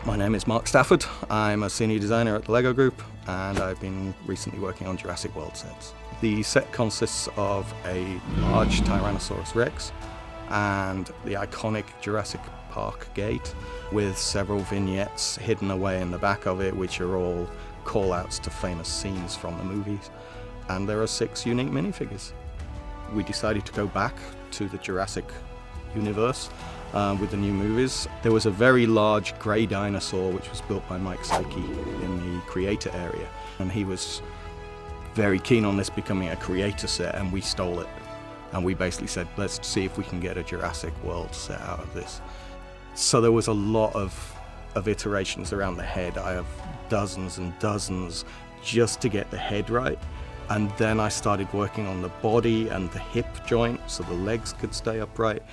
My name is Mark Stafford. I'm a senior designer at the LEGO Group, and I've been recently working on Jurassic World sets. The set consists of a large Tyrannosaurus Rex and the iconic Jurassic Park gate with several vignettes hidden away in the back of it, which are all call-outs to famous scenes from the movies. And there are 6 unique minifigures. We decided to go back to the Jurassic universe with the new movies. There was a very large grey dinosaur which was built by Mike Psyche in the creator area, and he was very keen on this becoming a creator set, and we stole it. And we basically said, let's see if we can get a Jurassic World set out of this. So there was a lot of iterations around the head. I have dozens and dozens just to get the head right. And then I started working on the body and the hip joint so the legs could stay upright.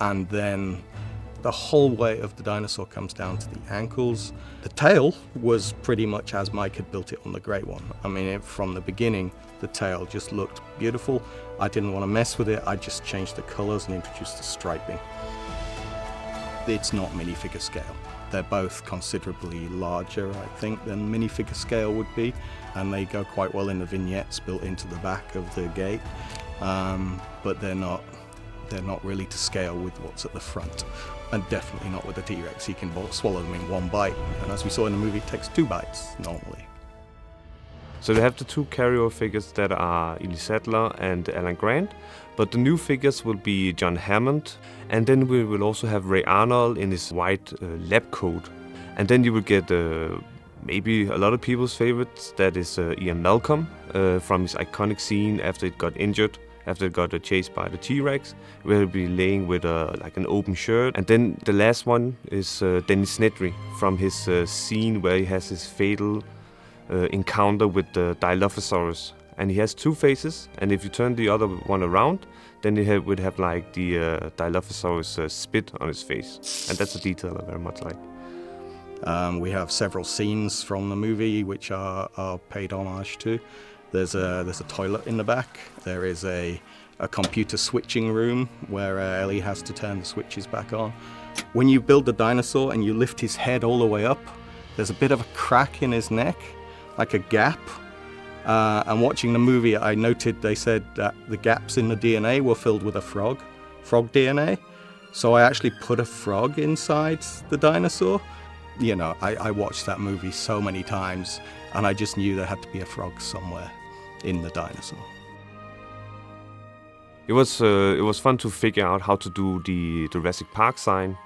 And then the whole weight of the dinosaur comes down to the ankles. The tail was pretty much as Mike had built it on the grey one. I mean, from the beginning, the tail just looked beautiful. I didn't want to mess with it. I just changed the colours and introduced the striping. It's not minifigure scale. They're both considerably larger, I think, than minifigure scale would be, and they go quite well in the vignettes built into the back of the gate, but they're not really to scale with what's at the front, and definitely not with the T-Rex. He can swallow them in one bite, and as we saw in the movie, it takes 2 bites normally. So they have the 2 carryover figures that are Ellie Sattler and Alan Grant, but the new figures will be John Hammond, and then we will also have Ray Arnold in his white lab coat. And then you will get maybe a lot of people's favorites, that is Ian Malcolm from his iconic scene after it got injured, after it got chased by the T-Rex, where he'll be laying with like an open shirt. And then the last one is Dennis Nedry from his scene where he has his fatal encounter with the Dilophosaurus. And he has 2 faces, and if you turn the other one around, then he would have like the Dilophosaurus spit on his face. And that's a detail I very much like. We have several scenes from the movie which are paid homage to. There's a toilet in the back. There is a computer switching room where Ellie has to turn the switches back on. When you build the dinosaur and you lift his head all the way up, there's a bit of a crack in his neck, like a gap. And watching the movie, I noted they said that the gaps in the DNA were filled with a frog DNA. So I actually put a frog inside the dinosaur. You know, I watched that movie so many times, and I just knew there had to be a frog somewhere in the dinosaur. It was fun to figure out how to do the Jurassic Park sign,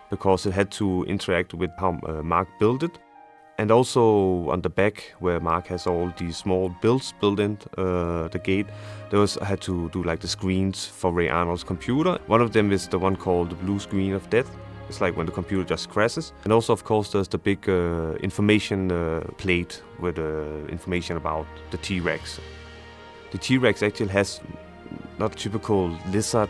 because it had to interact with how Mark built it. And also on the back, where Mark has all these small builds built in the gate, I had to do like the screens for Ray Arnold's computer. One of them is the one called the blue screen of death. It's like when the computer just crashes. And also, of course, there's the big information plate with information about the T-Rex. The T-Rex actually has not typical lizard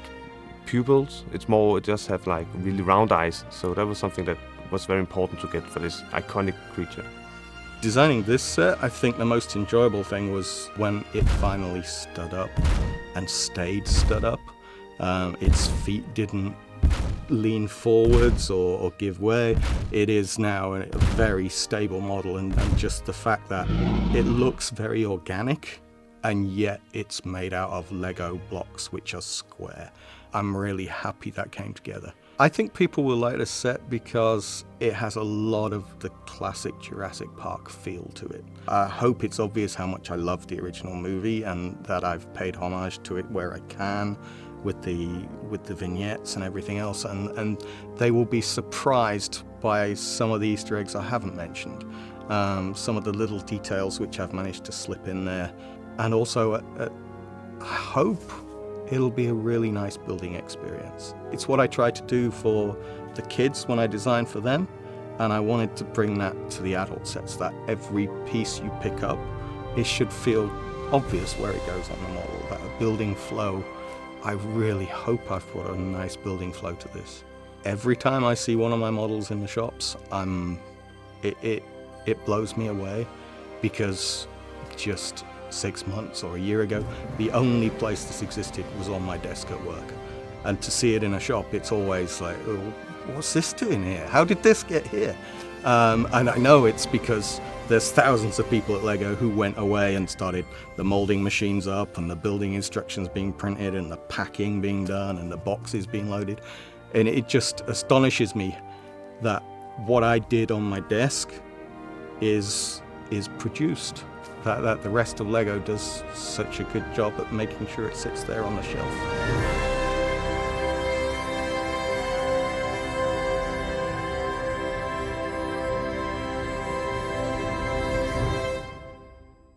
pupils. It just have like really round eyes. So that was something that was very important to get for this iconic creature. Designing this set, I think the most enjoyable thing was when it finally stood up and stayed stood up. Its feet didn't lean forwards or give way. It is now a very stable model, and just the fact that it looks very organic, and yet it's made out of Lego blocks which are square. I'm really happy that came together. I think people will like this set because it has a lot of the classic Jurassic Park feel to it. I hope it's obvious how much I love the original movie, and that I've paid homage to it where I can with the vignettes and everything else, and they will be surprised by some of the Easter eggs I haven't mentioned, some of the little details which I've managed to slip in there, and also I hope it'll be a really nice building experience. It's what I try to do for the kids when I design for them, and I wanted to bring that to the adult sets, that every piece you pick up, it should feel obvious where it goes on the model, that a building flow. I really hope I've put a nice building flow to this. Every time I see one of my models in the shops, it blows me away, because just 6 months or a year ago, the only place this existed was on my desk at work. And to see it in a shop, it's always like, oh, what's this doing here? How did this get here? And I know it's because there's thousands of people at LEGO who went away and started the molding machines up and the building instructions being printed and the packing being done and the boxes being loaded. And it just astonishes me that what I did on my desk is produced. That the rest of LEGO does such a good job at making sure it sits there on the shelf.